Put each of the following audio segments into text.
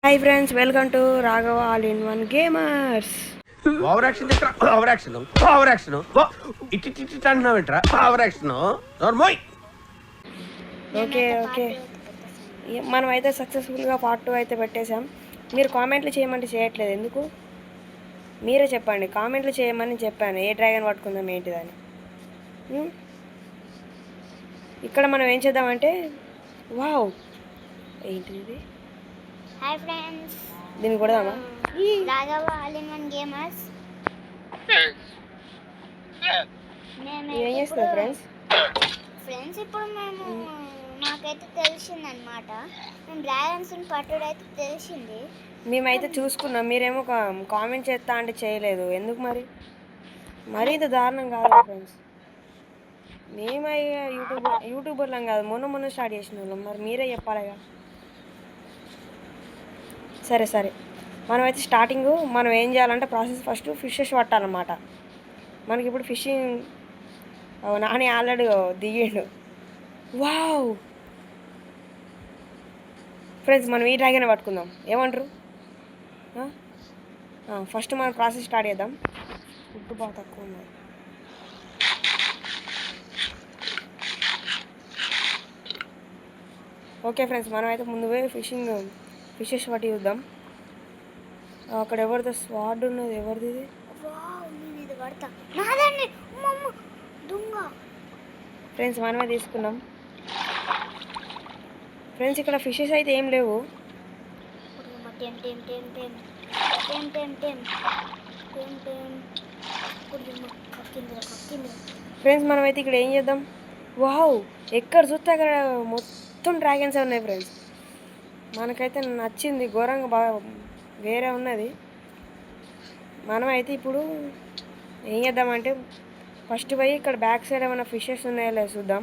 Hi friends, welcome to Raghava all in one gamers. Over action over action over action ఇట్టి అంటున్నావు ఏంట్రా over action నోర్మోయ్. Okay మనం అయితే సక్సెస్ఫుల్గా పార్ట్ 2 అయితే పెట్టేశాం. మీరు కామెంట్లు చేయమంటే చేయట్లేదు ఎందుకు? మీరే చెప్పండి. కామెంట్లు చేయమని చెప్పాను ఏ డ్రాగన్ పట్టుకుందాం ఏంటిదని. ఇక్కడ మనం ఏం చేద్దామంటే వావ్ ఏంటిది, హాయ్ ఫ్రెండ్స్, దీన్ని కొడదామా? Raghava all in one gamers. ఏం చేస్తున్నారు ఫ్రెండ్స్ ఇప్పుడు మాకైతే తెలిసిందనమాట. మేము డ్రాగన్స్ పట్టుడైతే తెలిసింది. మేమైతే చూసుకున్నాం. మీరేమో కామెంట్ చేస్తా అంటే చేయలేదు ఎందుకు మరి ఇంత దారుణం కాదు ఫ్రెండ్స్. మేమై యూట్యూబర్లం కాదు, మొన్న స్టార్ట్ చేసిన వాళ్ళం. మరి మీరే చెప్పాలిగా. సరే మనమైతే స్టార్టింగ్ మనం ఏం చేయాలంటే ప్రాసెస్ ఫస్ట్ ఫిషెస్ పట్టాలన్నమాట. మనకి ఇప్పుడు ఫిషింగ్ నాని ఆల్రెడీ దిగిండు. వావ్ ఫ్రెండ్స్, మనం ఈ డ్రాగన్ పట్టుకుందాం ఏమంటారు? ఫస్ట్ మనం ప్రాసెస్ స్టార్ట్ చేద్దాం. ఫుడ్ బాగా తక్కువ ఉంది. ఓకే ఫ్రెండ్స్, మనమైతే ముందు పోయి ఫిషెస్ పట్టి చూద్దాం. అక్కడ ఎవరిదో స్వాడ్ ఉన్నది, ఎవరిది ఇది? ఫ్రెండ్స్ మనమే తీసుకున్నాం. ఫ్రెండ్స్ ఇక్కడ ఫిషెస్ అయితే ఏం లేవు. ఫ్రెండ్స్ మనమైతే ఇక్కడ ఏం చేద్దాం? వావ్, ఎక్కడ చూస్తే అక్కడ మొత్తం డ్రాగన్స్ ఉన్నాయి ఫ్రెండ్స్. మనకైతే నచ్చింది, ఘోరంగా బాగా వేరే ఉన్నది. మనమైతే ఇప్పుడు ఏం చేద్దామంటే ఫస్ట్ పోయి ఇక్కడ బ్యాక్ సైడ్ ఏమైనా ఫిషెస్ ఉన్నాయో లేదో చూద్దాం.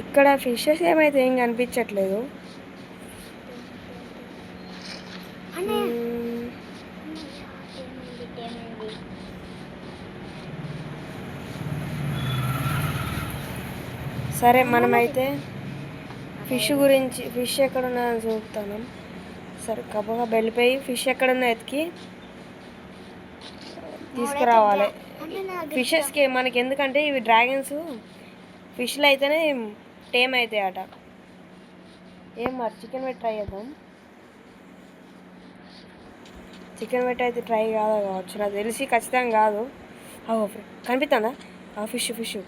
ఇక్కడ ఫిషెస్ ఏమైతే ఏం కనిపించట్లేదు. సరే మనమైతే ఫిష్ ఎక్కడ ఉన్నదని చూపుతాను. సరే కబ్బగా వెళ్ళిపోయి ఫిష్ ఎక్కడున్నా ఎతికి తీసుకురావాలి. ఫిషెస్కి మనకి ఎందుకంటే ఇవి డ్రాగన్స్ ఫిష్లు అయితేనే టేమ్ అవుతాయి అట. మరి చికెన్ పెట్టి ట్రై చేద్దాం. చికెన్ పెట్టి అయితే ట్రై కాదా కావచ్చు, నాకు తెలిసి ఖచ్చితంగా కాదు. కనిపిస్తుందా ఫిష్?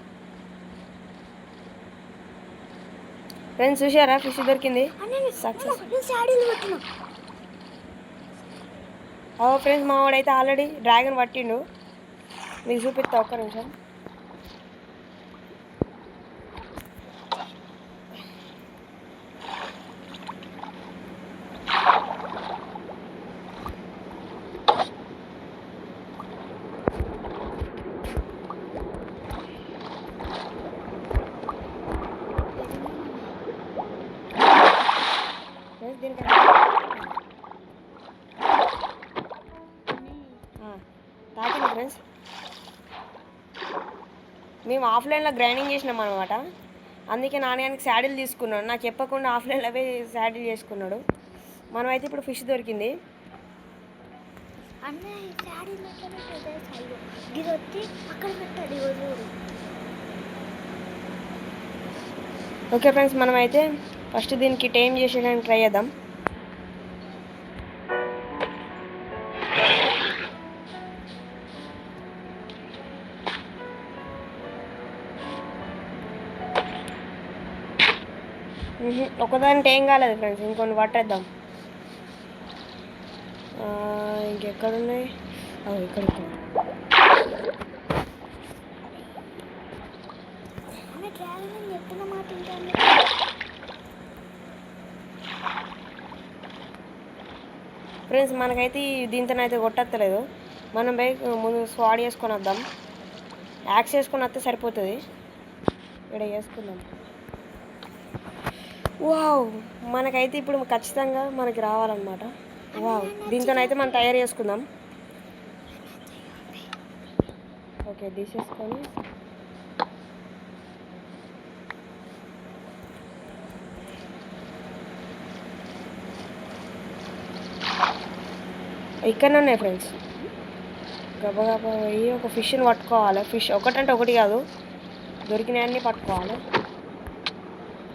ఫ్రెండ్స్ చూసారా, ఫిష్ దొరికింది. సక్సెస్. ఫ్రెండ్స్ మా వాడైతే ఆల్రెడీ డ్రాగన్ పట్టిండు. మీకు చూపిస్తా ఒక్క నిమిషం. తాకింది ఫ్రెండ్స్. మేము ఆఫ్లైన్లో గ్రైండింగ్ చేసినాం అనమాట. అందుకే నాన్నగానికి శాడిల్ తీసుకున్నాడు. నాకు చెప్పకుండా ఆఫ్లైన్లో అవే శాడిల్ చేసుకున్నాడు. మనమైతే ఇప్పుడు ఫిష్ దొరికింది. ఓకే ఫ్రెండ్స్, మనమైతే ఫస్ట్ దీనికి టైం చేసేయడానికి ట్రై చేద్దాం. ఒకదానికి ఏం కాలేదు ఫ్రెండ్స్, ఇంకొన్ని పట్టేద్దాం. ఇంకెక్కడున్నాయి? ఇక్కడ ఫ్రెండ్స్ మనకైతే దీంతోనైతే కొట్టలేదు. మనం పోయి ముందు స్వాడ్ చేసుకొని వద్దాం. యాక్స్ చేసుకొని వస్తే సరిపోతుంది. ఇక్కడ చేసుకుందాం. వావ్, మనకైతే ఇప్పుడు ఖచ్చితంగా మనకి రావాలన్నమాట. వావ్, దీంతోనైతే మనం తయారు చేసుకుందాం. ఓకే తీసేసుకొని ఇక్కడనే ఉన్నాయి ఫ్రెండ్స్. గబగబా పోయి ఒక ఫిష్ని పట్టుకోవాలి. ఫిష్ ఒకటంటే ఒకటి కాదు, దొరికినవన్నీ పట్టుకోవాలి.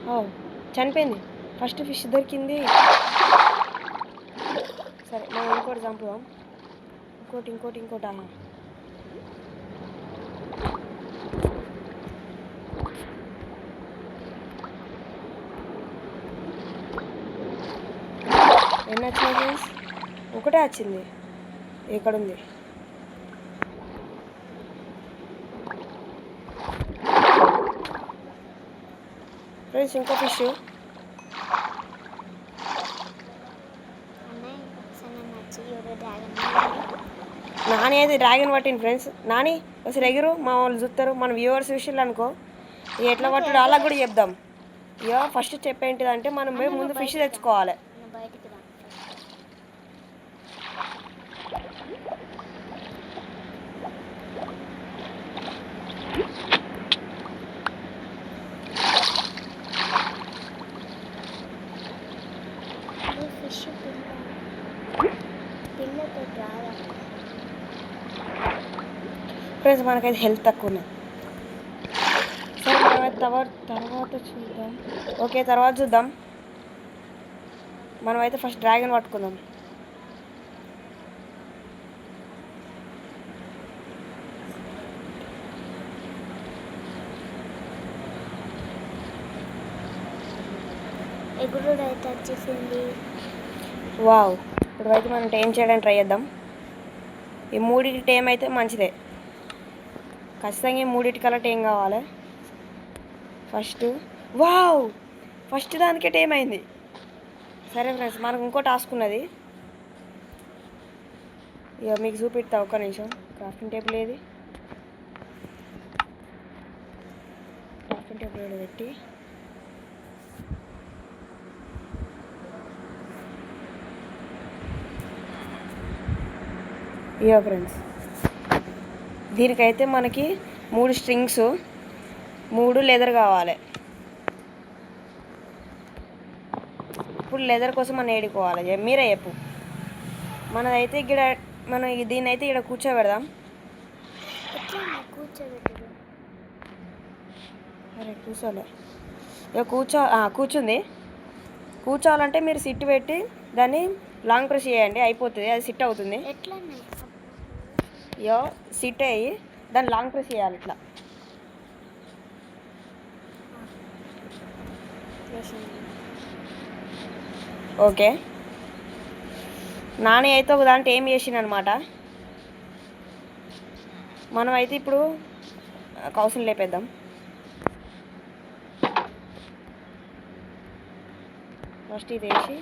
ఓ చనిపోయింది. ఫస్ట్ ఫిష్ దొరికింది. సరే మనం ఇంకోటి చంపుదాం. ఇంకోటి. ఎన్ని వచ్చినాయి ఫ్రెండ్స్? ఒకటే వచ్చింది. ఎక్కడుంది? ఫ్రెండ్స్ ఇంకో ఫిష్. అన్నయ్య ఒకసారి నన్ను వచ్చి ఎవరో డ్రాగన్ నాని అయితే డ్రాగన్ పట్టింది ఫ్రెండ్స్. నాని ఒకసారి ఎగురు, మా వాళ్ళు చూస్తారు, మన వ్యూవర్స్ విషయాలు అనుకో. ఇక ఎట్లా పట్టుడు అలా కూడా చెప్దాం. ఇక ఫస్ట్ స్టెప్ ఏంటిదంటే మనం పోయి ముందు ఫిష్ తెచ్చుకోవాలి. నువ్వు బయటికి రా. ఫిష్ పిల్లతో రాదా? ఫ్రెండ్స్ మనకైతే హెల్త్ తక్కువ ఉన్నది. సరే మనమైతే తర్వాత చూద్దాం. ఓకే తర్వాత చూద్దాం. మనమైతే ఫస్ట్ డ్రాగన్ పట్టుకుందాం. ఎగురుడు అయితే వచ్చేసింది. వావ్, ఇప్పుడు అయితే మనం టైం చేయడానికి ట్రై చేద్దాం. ఈ మూడింటి టైం అయితే మంచిదే. ఖచ్చితంగా ఈ మూడింటి కల్లా టైం కావాలి. ఫస్ట్ దానికే టైం అయింది. సరే ఫ్రెండ్స్ మనకు ఇంకో టాస్క్ ఉన్నది. ఇక మీకు చూపిస్తా ఒక్క నిమిషం. క్రాఫ్టింగ్ టేబుల్ ఏది? క్రాఫ్టింగ్ టేబుల్ ఏదో పెట్టి ఇయో ఫ్రెండ్స్, దీనికైతే మనకి 3 స్ట్రింగ్స్ 3 లెదర్ కావాలి. ఇప్పుడు లెదర్ కోసం మనం ఏడుకోవాలి, మీరే చెప్పు. మనదైతే ఇక్కడ మనం దీన్ని అయితే ఇక్కడ కూర్చోబెడదాం. ఎట్లా కూర్చోబెట్టదు? అరే కూర్చోలే. ఇక కూర్చుంది. కూర్చోవాలంటే మీరు సిట్ పెట్టి దాన్ని లాంగ్ ప్రెస్ చేయండి, అయిపోతుంది. అది సిట్ అవుతుంది. ఎట్లా ఇయో సిట్ అయ్యి దాన్ని లాంగ్ ప్రెస్ చేయాలి ఇట్లా. ఓకే, నాని అయితే ఒక దాంట్లో ఏం చేసిండు అనమాట. మనమైతే ఇప్పుడు కౌసుని లేపేద్దాం. ఫస్ట్ ఇది వేసి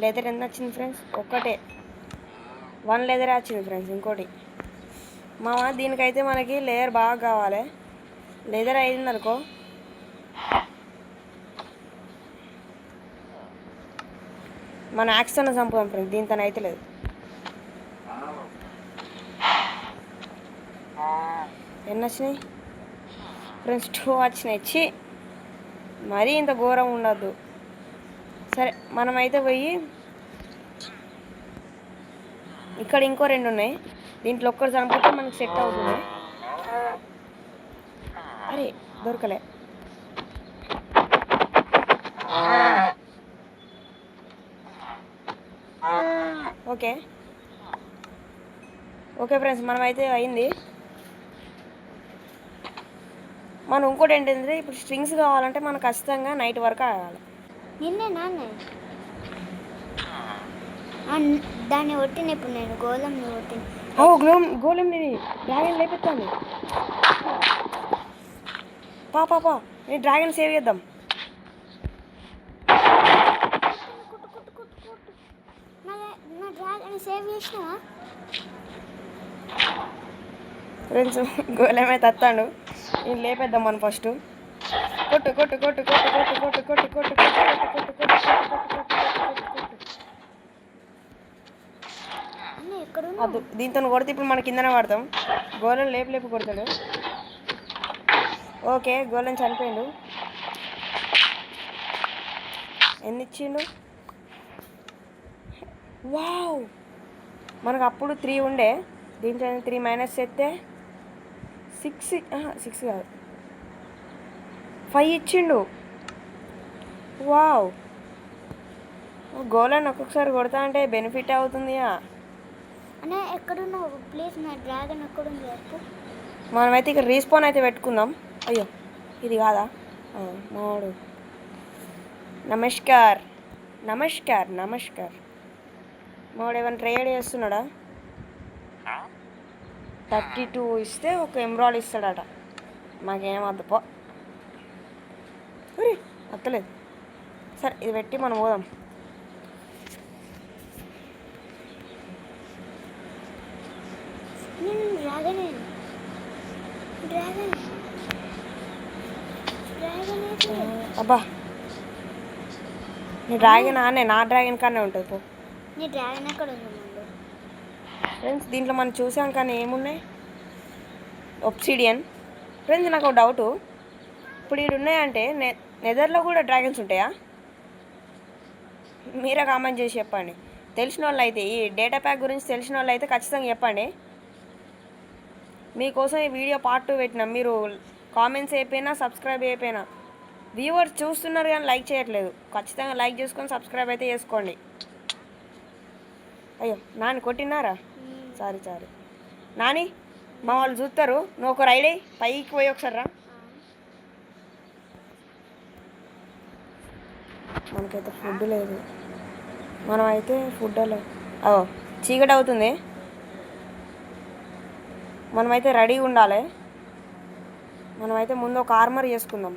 లెదర్ ఎంత వచ్చింది ఫ్రెండ్స్? ఒక్కటే 1 లెదరే వచ్చింది ఫ్రెండ్స్. ఇంకోటి దీనికైతే మనకి లేయర్ బాగా కావాలి. లెదర్ అయిందనుకో మన యాక్స్తో చంపుదాం ఫ్రెండ్స్. దీంతో అయితే లేదు. ఎన్ని వచ్చినాయి ఫ్రెండ్స్? 2 వచ్చినాయి. మరీ ఇంత ఘోరం ఉండద్దు. సరే మనమైతే పోయి ఇక్కడ ఇంకో 2 ఉన్నాయి. దీంట్లో ఒక్కటి చంపితే మనకి సెట్ అవుతుంది. అరే దొరకలే. ఓకే ఫ్రెండ్స్ మనమైతే అయింది. మనం ఇంకోటి ఏంటంటే ఇప్పుడు స్ట్రింగ్స్ కావాలంటే మనకు ఖచ్చితంగా నైట్ వరకు ఆగాలి. నిన్నే నాన్నే దాన్ని కొట్టిన. ఇప్పుడు నేను గోళంని కొట్టిన. గోళం నేను డ్రాగన్ లేపెత్తాను. పా నేను డ్రాగన్ సేవ్ చేద్దాం. నా డ్రాగన్ సేవ్ చేసినావా ఫ్రెండ్స్? గోళమే తత్తాడు. నేను లేపేద్దాం మనం ఫస్ట్. కొట్టు కొట్టు కొట్టు కొట్టు కొట్టు కొట్టు కొట్టు కొట్టు కొట్టు కొట్టు కొట్టు ఎక్కడ అద్దు. దీంతో కొడితే ఇప్పుడు మన కిందనే పడతాం. గోళం లేపు కొడతాడు. ఓకే గోళం చనిపోయిండు. ఎన్ని ఇచ్చిండు? వావ్, మనకు అప్పుడు 3 ఉండే, దీంట్లో 3 మైనస్ చేస్తే 6 కాదు 5 ఇచ్చిండు. వావ్, గోళాన్ని ఒక్కొక్కసారి కొడతా అంటే బెనిఫిట్ అవుతుంది. అన్న ఎక్కడున్నావు ప్లీజ్, నా డ్రాగన్ ఎక్కడుంది చెప్పు. మనమైతే ఇక్కడ రీస్పాన్ అయితే పెట్టుకుందాం. అయ్యో ఇది కాదా? మావాడు నమస్కార్ నమస్కార్ నమస్కార్. మావాడు ఏమైనా ట్రేడ్ చేస్తున్నాడా? 32 ఇస్తే ఒక ఎమరాల్డ్ ఇస్తాడట. మాకేం వద్దు పో. అత్తలేదు. సరే ఇది పెట్టి మనం పోదాం. డ్రాగన్ డ్రాగన్ డ్రాగన్ అబ్బా, నీ డ్రాగన్ నా డ్రాగన్ కానే ఉంటుంది పో. నీ డ్రాగన్ ఎక్కడ ఉంది ముందు? ఫ్రెండ్స్ దీంట్లో మనం చూసాం కానీ ఏమున్నాయి? ఒబ్సిడియన్. ఫ్రెండ్స్ నాకు ఒక డౌటు, ఇప్పుడు ఇవి ఉన్నాయంటే నెదర్లో కూడా డ్రాగన్స్ ఉంటాయా? మీరే కామెంట్ చేసి చెప్పండి. తెలిసిన వాళ్ళు అయితే, ఈ డేటా ప్యాక్ గురించి తెలిసిన వాళ్ళు అయితే ఖచ్చితంగా చెప్పండి. మీకోసం ఈ వీడియో పార్ట్ 2 పెట్టినా. మీరు కామెంట్స్ అయిపోయినా సబ్స్క్రైబ్ అయిపోయినా, వ్యూవర్స్ చూస్తున్నారు కానీ లైక్ చేయట్లేదు. ఖచ్చితంగా లైక్ చేసుకొని సబ్స్క్రైబ్ అయితే చేసుకోండి. అయ్యో నాని కొట్టినారా? సారీ నాని, మా వాళ్ళు చూస్తారు. నువ్వు ఒక రైడ్ అయ్యి పైకి పోయి ఒకసారి రా. మనకైతే ఫుడ్ లేదు. మనమైతే ఫుడ్ చీకటి అవుతుంది. మనమైతే రెడీగా ఉండాలి. మనమైతే ముందు ఒక ఆర్మర్ చేసుకుందాం.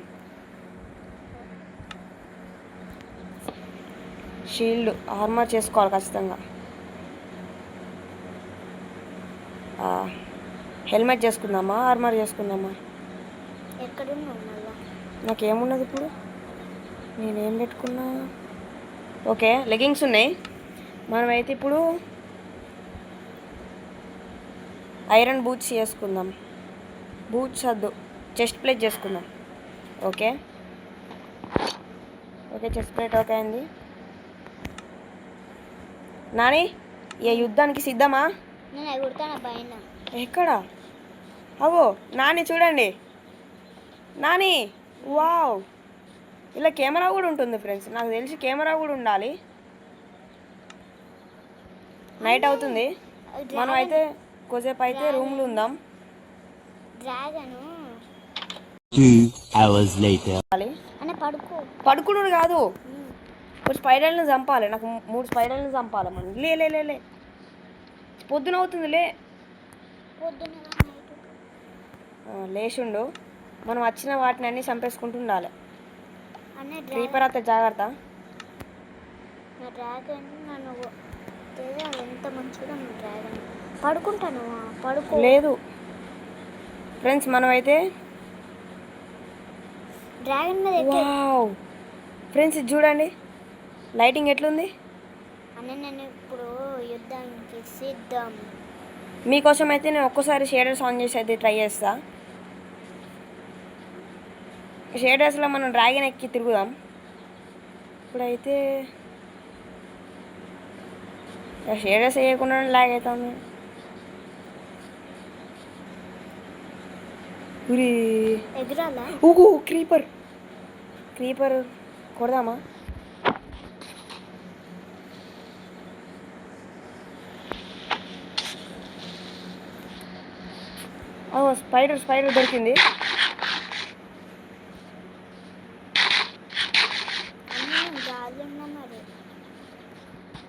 షీల్డ్ ఆర్మర్ చేసుకోవాలి ఖచ్చితంగా. హెల్మెట్ చేసుకుందామా, ఆర్మర్ చేసుకుందామా? ఎక్కడున్నావు మళ్ళా? నాకేమున్నది ఇప్పుడు? నేనేం పెట్టుకున్నా? ఓకే లెగ్గింగ్స్ ఉన్నాయి. మనమైతే ఇప్పుడు ఐరన్ బూట్స్ చేసుకుందాం. బూట్స్ వద్దు, చెస్ట్ ప్లేట్ చేసుకుందాం. ఓకే చెస్ట్ ప్లేట్ ఓకే అయింది. నాని ఏ యుద్ధానికి సిద్ధమా? నేను ఎగురుతాను పైన. ఎక్కడ? అవో నాని చూడండి. నాని వావ్, ఇలా కెమెరా కూడా ఉంటుంది ఫ్రెండ్స్. నాకు తెలిసి కెమెరా కూడా ఉండాలి. నైట్ అవుతుంది. మనం అయితే కొద్దిసేపు అయితే రూమ్లో ఉందాం. Dragon 2 hours later. అన్న పడుకున్నాడు కాదు, ఇప్పుడు స్పైడర్లను చంపాలి. నాకు 3 స్పైడర్లను చంపాలి. మనం లే పొద్దున అవుతుంది. పొద్దున లేచుండు. మనం వచ్చిన వాటిని అన్నీ చంపేసుకుంటూ ఉండాలి. అన్న క్రీపర్ అయితే జాగ్రత్త. నా డ్రాగన్ నన్ను ఎంత మంచిగా డ్రాగన్. పడుకుంటాను లేదు ఫ్రెండ్స్, మనమైతే డ్రాగన్ మీద వావ్ ఫ్రెండ్స్ ఇది చూడండి లైటింగ్ ఎట్లుంది. అన్న నేను ఇప్పుడు యుద్ధానికి సిద్ధం. మీకోసం అయితే నేను ఒక్కసారి షేడర్స్ ఆన్ చేసి అయితే ట్రై చేస్తా. షేడర్స్లో మనం డ్రాగన్ ఎక్కి తిరుగుదాం. ఇప్పుడైతే షేడర్స్ వేయకుండా లాగ్ అవుతుంది. ఎగురాలా? ఊగు క్రీపర్ కొడదామా? స్పైడర్ దొరికింది.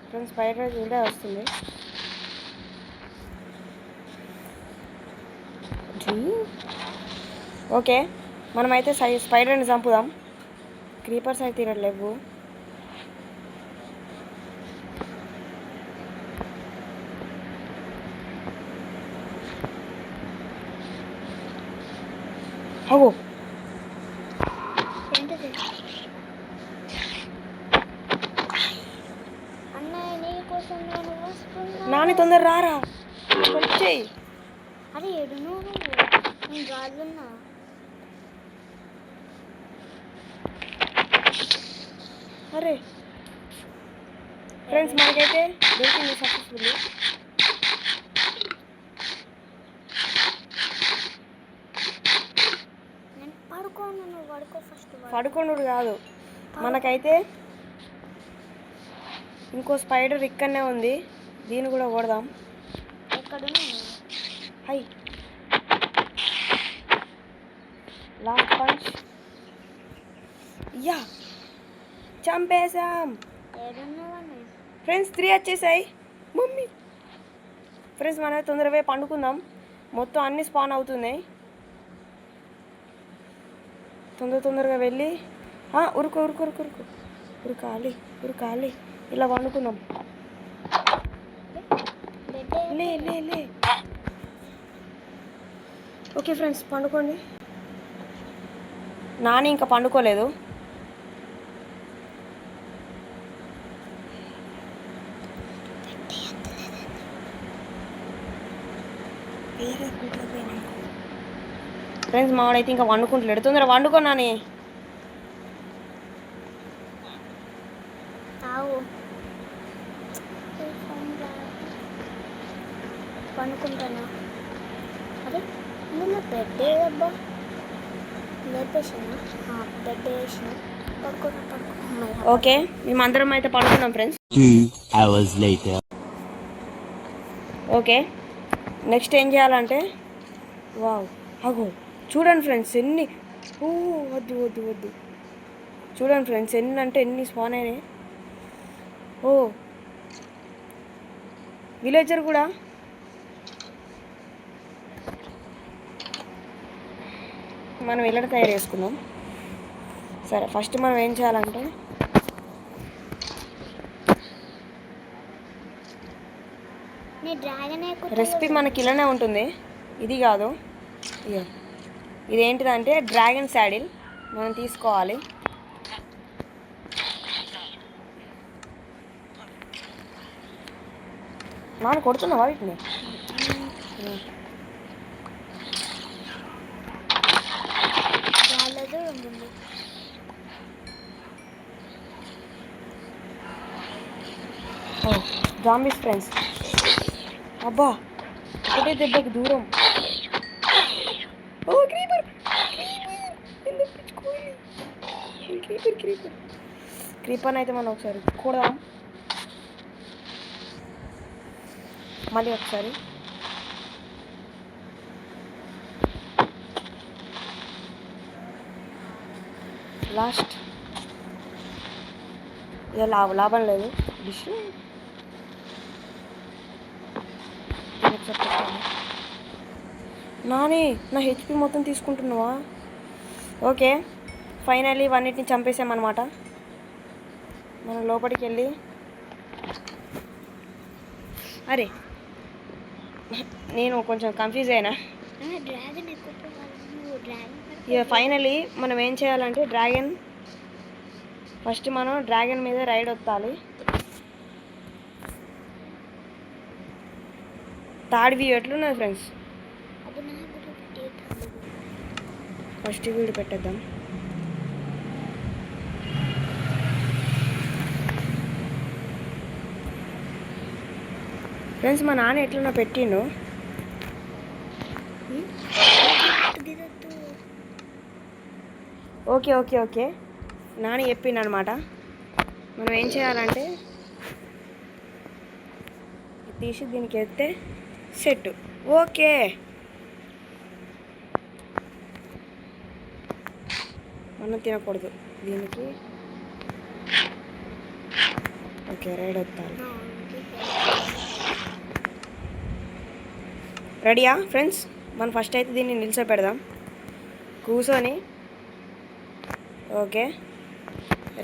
ఫ్రెండ్స్ స్పైడర్ కూడా వస్తుంది. ఓకే మనమైతే స్పైడర్ని చంపుదాం. క్రీపర్స్ అయితే తిరగలేవు. అవో ఏంటది? అన్నయ్య నీ కోసం నేను వస్తున్నా. నాని తొందర రారా, వచ్చేయి. అరే ఏడు నువ్వు, నేను గాజున్నా. అరే ఫ్రెండ్స్ మనకైతే దొరికింది సక్సెస్ఫుల్లీ. నేను పడుకోను, నువ్వు పడుకో ఫస్ట్. పడుకొండు కాదు, మనకైతే ఇంకో స్పైడర్ ఇక్కడనే ఉంది, దీన్ని కూడా కొడదాం. ఎక్కడున్నావు? Hi last punch. యా చంపేశాం ఏడున్నావని? ఫ్రెండ్స్. 3 వచ్చేసాయి మమ్మీ. ఫ్రెండ్స్ మనం తొందరగా పండుకుందాం, మొత్తం అన్ని స్పాన్ అవుతున్నాయి. తొందరగా వెళ్ళి ఉరుకు ఉరుకు ఉరుకు ఉరుకు ఉరకాలి ఉరకాలి. ఇలా పండుకుందాం. లే లే లే. Okay friends పండుకోండి. నాని ఇంకా పండుకోలేదు. ఫ్రెండ్స్ మావాడైతే ఇంకా వండుకుంటలేడు. తొందర వండుకో నాని. ఆవు పనుకుంటానా? అరే నిన్న బెడ్ అబ్బా లేపేసానా? బెడ్ వేసిన పడుకున్నా పడుకున్నా. ఓకే మేమందరం అయితే పడుకున్నాం friends. 2 hours later. Okay next ఏం చేయాలంటే, వావ్ అగో చూడండి ఫ్రెండ్స్ ఎన్ని, వద్దు వద్దు వద్దు. చూడండి ఫ్రెండ్స్ ఎన్ని అంటే ఎన్ని స్పాన్ అయినాయి. విలేజర్ కూడా. మనం ఇళ్ళ తయారు చేసుకుందాం. సరే ఫస్ట్ మనం ఏం చేయాలంటే, నీ డ్రాగన్ రెసిపీ మనకి ఇలానే ఉంటుంది, ఇది కాదు. ఇదేంటిదంటే డ్రాగన్ శాడిల్ మనం తీసుకోవాలి. నాన్న కొడుతున్నావా వీటిని? వాళ్ళది ఉంటుంది. Zombies friends. అబ్బా ఒకటే దెబ్బకి దూరం. క్రీపర్ క్రీపర్ క్రీపర్ క్రీపర్ అయితే మనం ఒకసారి కూడదాం. మళ్ళీ ఒకసారి. లాస్ట్ ఇక లాభం లేదు. డిష్ నాని నా హెచ్పి మొత్తం తీసుకుంటున్నావా? ఓకే ఫైనల్లీ ఇవన్నిటిని చంపేసామన్నమాట. మనం లోపలికి వెళ్ళి, అరే నేను కొంచెం కన్ఫ్యూజ్ అయినా. డ్రాగన్ ఎక్కువ ఇక ఫైనల్లీ మనం ఏం చేయాలంటే ఫస్ట్ మనం డ్రాగన్ మీద రైడ్ వత్తాలి. థర్డ్ వ్యూ ఎట్లున్నది ఫ్రెండ్స్? ఫస్ట్ వీడియో పెట్టేద్దాం. ఫ్రెండ్స్ మా నాన్న ఎట్లన్నా పెట్టిండు. ఓకే ఓకే ఓకే నాని చెప్పిండు అనమాట. మనం ఏం చేయాలంటే తీసి దీనికి ఎత్తే సెట్. ఓకే మనం తినకూడదు దీనికి. ఓకే రైడ్ వస్తాను. రెడీయా ఫ్రెండ్స్? మనం ఫస్ట్ అయితే దీన్ని నిల్చోపెడదాం కూర్చొని. ఓకే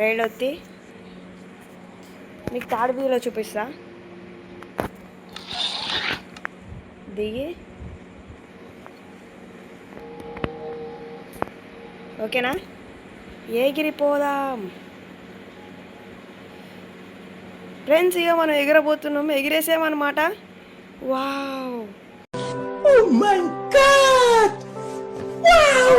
రైడ్ వచ్చి మీకు థర్డ్ వ్యూలో చూపిస్తా. దిగి ఓకేనా? ఎగిరిపోదాం ఫ్రెండ్స్. ఇక మనం ఎగిరబోతున్నాం, ఎగిరేసామన్నమాట. Wow Oh my God! Wow!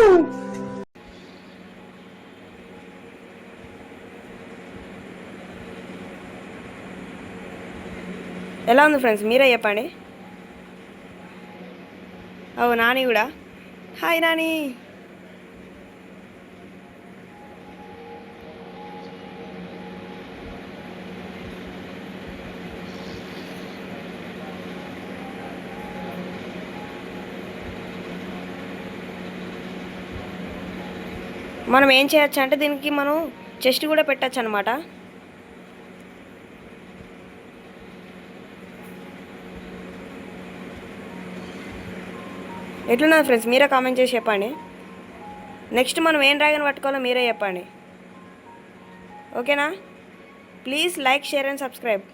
ఎలా ఉంది ఫ్రెండ్స్ మీరే చెప్పండి. అవు నాని కూడా. హాయ్ నాని. మనం ఏం చేయొచ్చు అంటే దీనికి మనం చెస్ట్ కూడా పెట్టచ్చు అనమాట. ఎట్లున్నది ఫ్రెండ్స్ మీరే కామెంట్ చేసి చెప్పండి. నెక్స్ట్ మనం ఏం డ్రాగన్ పట్టుకోవాలో మీరే చెప్పండి. ఓకేనా? Please like, share and subscribe.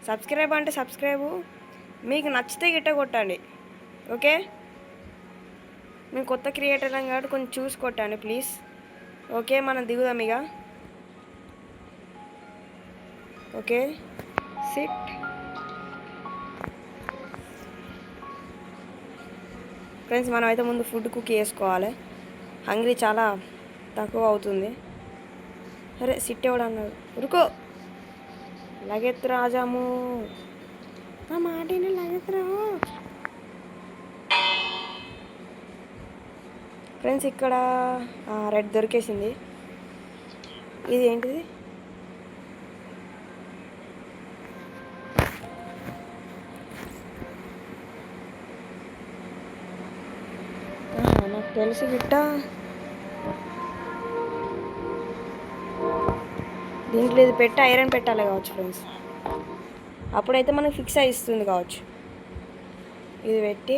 Subscribe అంటే సబ్స్క్రైబు మీకు నచ్చితే గిట్ట కొట్టండి. ఓకే, మేము కొత్త క్రియేటర్ కాబట్టి కొంచెం చూసి కొట్టండి ప్లీజ్. ఓకే, మనం దిగుదాం ఇక. Okay, SIT. ఫ్రెండ్స్ మనం అయితే ముందు ఫుడ్ కుక్ చేసుకోవాలి. హంగ్రీ చాలా తక్కువ అవుతుంది. అరే సిట్ ఎవడు అన్నాడు, ఉరుకో. లగెత్ రాజాము నా మాటిని లగెత్రా. ఫ్రెండ్స్ ఇక్కడ రెడ్ దొరికేసింది. ఇది ఏంటిది? నాకు తెలుసు గిట్ట. దీంట్లో ఇది పెట్టి ఐరన్ పెట్టాలి కావచ్చు ఫ్రెండ్స్, అప్పుడైతే మనకి ఫిక్స్ అయి ఇస్తుంది కావచ్చు. ఇది పెట్టి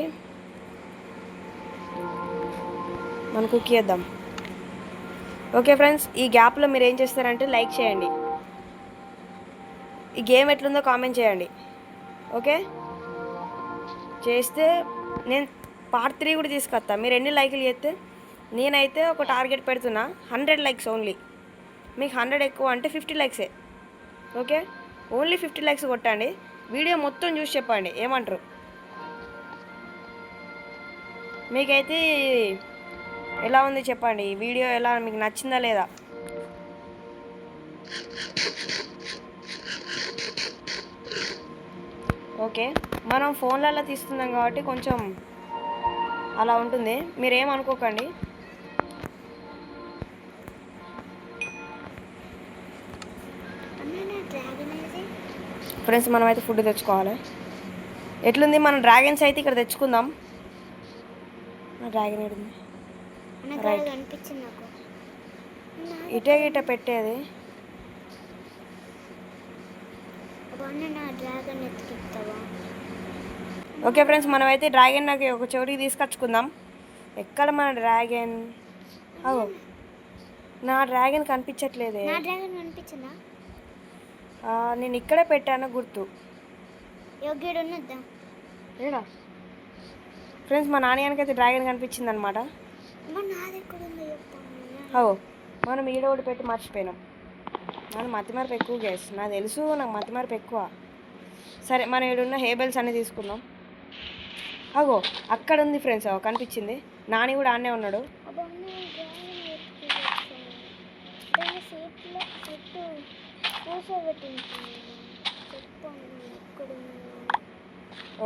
మనం కుక్ చేద్దాం. ఓకే ఫ్రెండ్స్, ఈ గ్యాప్లో మీరు ఏం చేస్తారంటే లైక్ చేయండి. ఈ గేమ్ ఎట్లుందో కామెంట్ చేయండి. ఓకే, చేస్తే నేను పార్ట్ 3 కూడా తీసుకొస్తా. మీరు ఎన్ని లైకులు చేస్తే, నేనైతే ఒక టార్గెట్ పెడుతున్నా 100 లైక్స్ ఓన్లీ. మీకు 100 ఎక్కువ అంటే 50 లైక్సే. ఓకే, ఓన్లీ 50 లైక్స్ కొట్టండి. వీడియో మొత్తం చూసి చెప్పండి ఏమంటారు. మీకైతే ఎలా ఉంది చెప్పండి, ఈ వీడియో ఎలా మీకు నచ్చిందా లేదా. ఓకే, మనం ఫోన్లలో తీస్తున్నాం కాబట్టి కొంచెం అలా ఉంటుంది, మీరేమనుకోకండి. ఫ్రెండ్స్ మనమైతే ఫుడ్ తెచ్చుకోవాలి. ఎట్లుంది మన డ్రాగన్స్ అయితే ఇక్కడ తెచ్చుకుందాం. డ్రాగన్ ఏడుంది? రైట్, ఇటే గిట్ట పెట్టేది. ఓకే ఫ్రెండ్స్ మనమైతే డ్రాగన్ నాకు ఒక చోటికి తీసుకొచ్చుకుందాం. ఎక్కడ మన డ్రాగన్? అగో నా డ్రాగన్ కనిపించట్లేదే. నేను ఇక్కడే పెట్టాను గుర్తు. ఏడా ఫ్రెండ్స్ మా నాన్నగానికి అయితే డ్రాగన్ కనిపించింది అనమాట. అవు మనం ఈడ ఒకటి పెట్టి మర్చిపోయినాం. మనం మతిమరపు ఎక్కువ గ్యాస్, నాకు తెలుసు, నాకు మతిమరపు ఎక్కువ. సరే మనం ఈడున్న హేబెల్స్ అన్నీ తీసుకుందాం. అగో అక్కడ ఉంది ఫ్రెండ్స్, కనిపించింది. నాని కూడా ఆడనే ఉన్నాడు.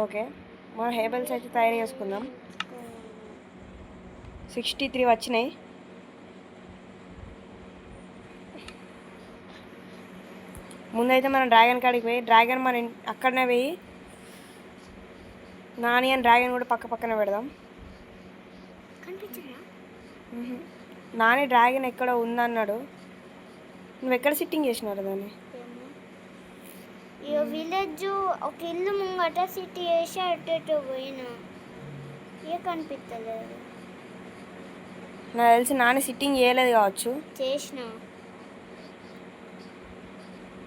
ఓకే, మనం హేబెల్స్ అయితే తయారు చేసుకుందాం. 63 వచ్చినాయి. ముందైతే మనం డ్రాగన్ కాడికి పోయి డ్రాగన్ మన అక్కడనే పోయి నాని అని డ్రాగన్ కూడా పక్క పక్కనే పెడదాం. నాని డ్రాగన్ ఎక్కడ ఉందన్నాడు. నువ్వు ఎక్కడ సిట్టింగ్ చేసినారు దాన్ని? విలేజ్ ఒక ఇల్లు ముంగట సిటీ వేసి అటు పోయినా ఏ కనిపిస్తలేదు. నాకు తెలిసి నాని సిట్టింగ్ చేయలేదు కావచ్చు. చేసిన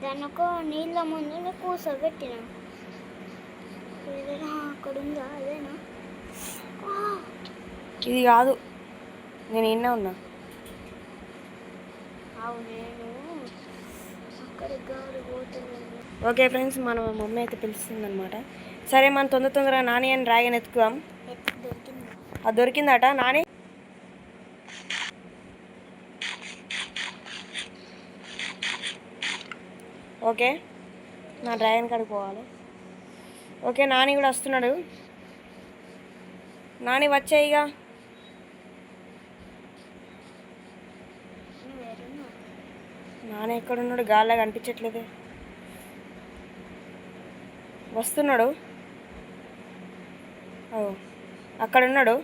దాన్ని ఒక నీళ్ళ ముందు కూర్చోబెట్టిన. ఏదైనా అక్కడ ఉందా? అదేనా? ఇది కాదు, నేను ఇన్నా ఉన్నా. నేను అక్కడ గారు పోతున్నాను. ఓకే ఫ్రెండ్స్ మన మమ్మీ అయితే పిలుస్తుంది అనమాట. సరే మనం తొందరగా నాని అని డ్రాగన్ ఎత్తుకుదాం. అది దొరికిందట నాని. ఓకే, నా డ్రాగన్ కాడికి పోవాలి. ఓకే నాని కూడా వస్తున్నాడు. నాని వచ్చాయిగా. నువ్వు ఎడున్నావు? నాని ఎక్కడున్నాడు? గాల్లో కనిపించట్లేదే. వస్తున్నాడు. ఓ అక్కడ ఉన్నాడు.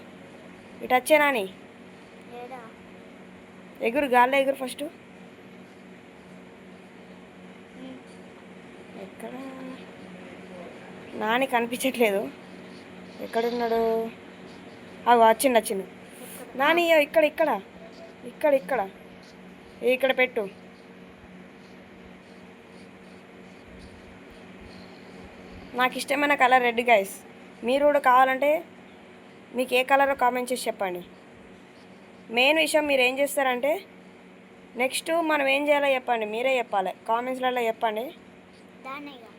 ఇటు వచ్చే నాని. ఏడా? ఎగురు, గాల్లో ఎగురు ఫస్ట్. ఎక్కడ నాని కనిపించట్లేదు. ఎక్కడున్నాడు? అవి వచ్చిండు. నాని ఇయ్యో, ఇక్కడ ఇక్కడ ఇక్కడ ఇక్కడ ఇక్కడ పెట్టు. నాకు ఇష్టమైన కలర్ రెడ్ గైస్. మీరు కూడా కావాలంటే మీకు ఏ కలరో కామెంట్ చేసి చెప్పండి. మెయిన్ విషయం మీరు ఏం చేస్తారంటే నెక్స్ట్ మనం ఏం చేయాలో చెప్పండి. మీరే చెప్పాలి, కామెంట్స్లలో చెప్పండి. దానేగా.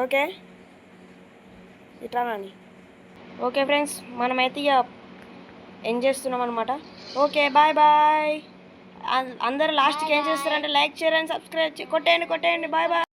ఓకే ఇట్లానని. ఓకే ఫ్రెండ్స్, మనమైతే ఇక ఎండ్ చేస్తున్నాం అనమాట. Okay bye bye. అందరూ లాస్ట్కి ఏం చేస్తారంటే లైక్ షేర్ అండ్ సబ్స్క్రైబ్ కొట్టేయండి. Bye bye.